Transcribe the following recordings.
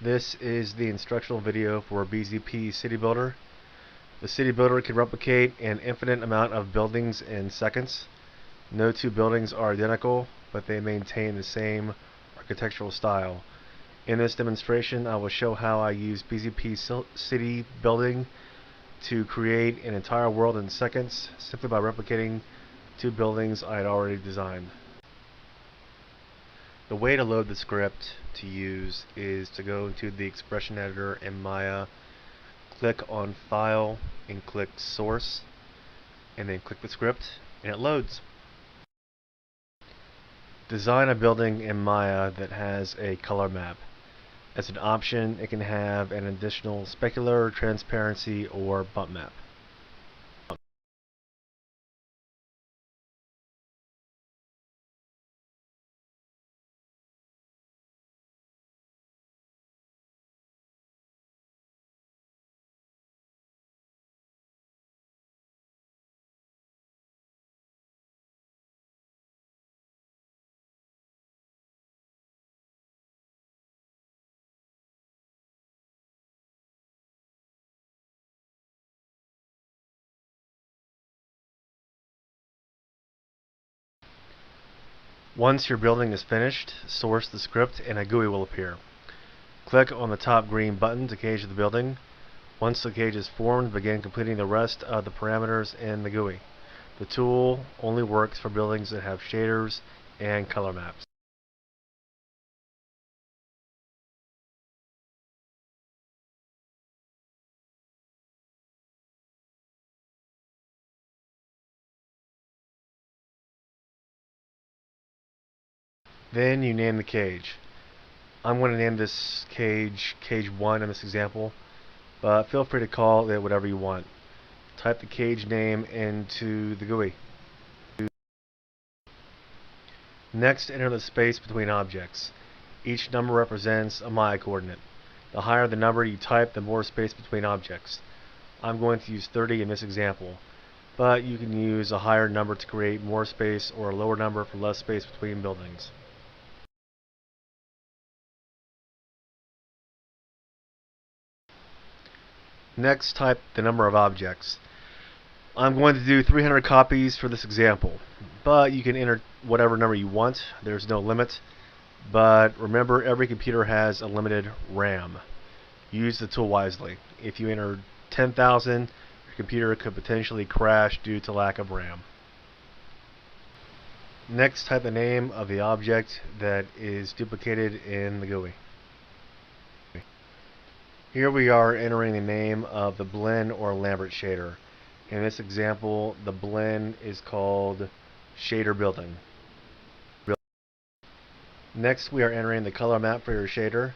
This is the instructional video for BZP City Builder. The City Builder can replicate an infinite amount of buildings in seconds. No two buildings are identical, but they maintain the same architectural style. In this demonstration, I will show how I use BZP City Building to create an entire world in seconds, simply by replicating two buildings I had already designed. The way to load the script to use is to go into the expression editor in Maya, click on File and click Source, and then click the script, and it loads. Design a building in Maya that has a color map. As an option, it can have an additional specular, transparency, or bump map. Once your building is finished, source the script and a GUI will appear. Click on the top green button to cage the building. Once the cage is formed, begin completing the rest of the parameters in the GUI. The tool only works for buildings that have shaders and color maps. Then you name the cage. I'm going to name this cage Cage 1 in this example, but feel free to call it whatever you want. Type the cage name into the GUI. Next, enter the space between objects. Each number represents a Maya coordinate. The higher the number you type, the more space between objects. I'm going to use 30 in this example, but you can use a higher number to create more space or a lower number for less space between buildings. Next, type the number of objects. I'm going to do 300 copies for this example, but you can enter whatever number you want. There's no limit, but remember, every computer has a limited RAM. Use the tool wisely. If you enter 10,000, your computer could potentially crash due to lack of RAM. Next, type the name of the object that is duplicated in the GUI. Here we are entering the name of the blend or Lambert shader. In this example, the blend is called Shader Building. Next, we are entering the color map for your shader.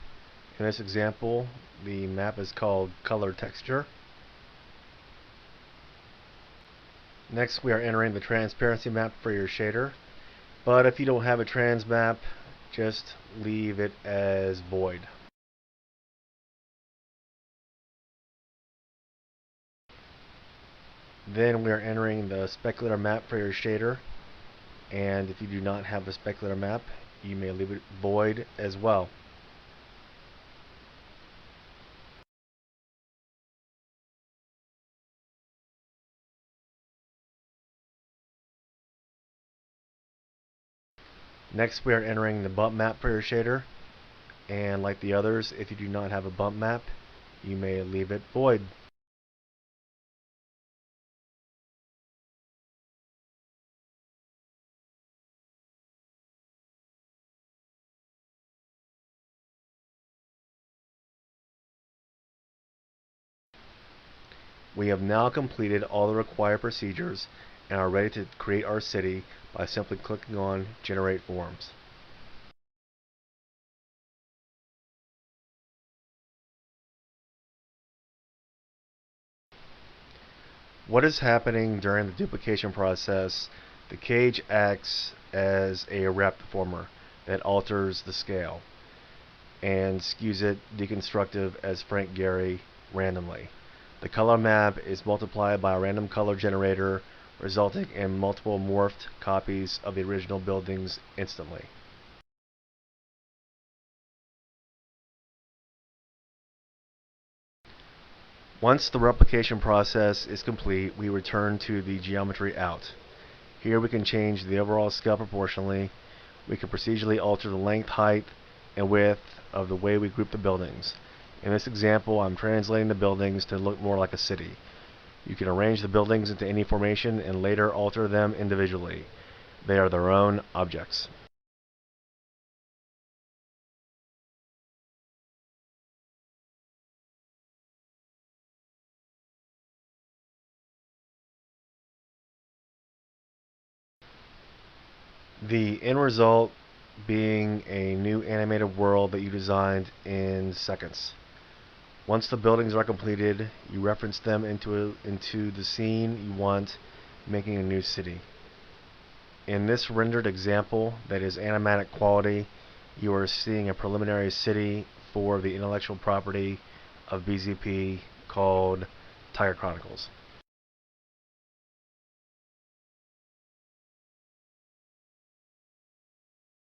In this example, the map is called Color Texture. Next, we are entering the transparency map for your shader. But if you don't have a trans map, just leave it as void. Then we are entering the specular map for your shader, and if you do not have a specular map, you may leave it void as well. Next, we are entering the bump map for your shader, and like the others, if you do not have a bump map, you may leave it void. We have now completed all the required procedures and are ready to create our city by simply clicking on Generate Forms. What is happening during the duplication process? The cage acts as a wrap deformer that alters the scale and skews it deconstructive as Frank Gehry randomly. The color map is multiplied by a random color generator, resulting in multiple morphed copies of the original buildings instantly. Once the replication process is complete, we return to the geometry out. Here we can change the overall scale proportionally. We can procedurally alter the length, height, and width of the way we group the buildings. In this example, I'm translating the buildings to look more like a city. You can arrange the buildings into any formation and later alter them individually. They are their own objects. The end result being a new animated world that you designed in seconds. Once the buildings are completed, you reference them into the scene you want, making a new city. In this rendered example that is animatic quality, you are seeing a preliminary city for the intellectual property of BZP called Tiger Chronicles.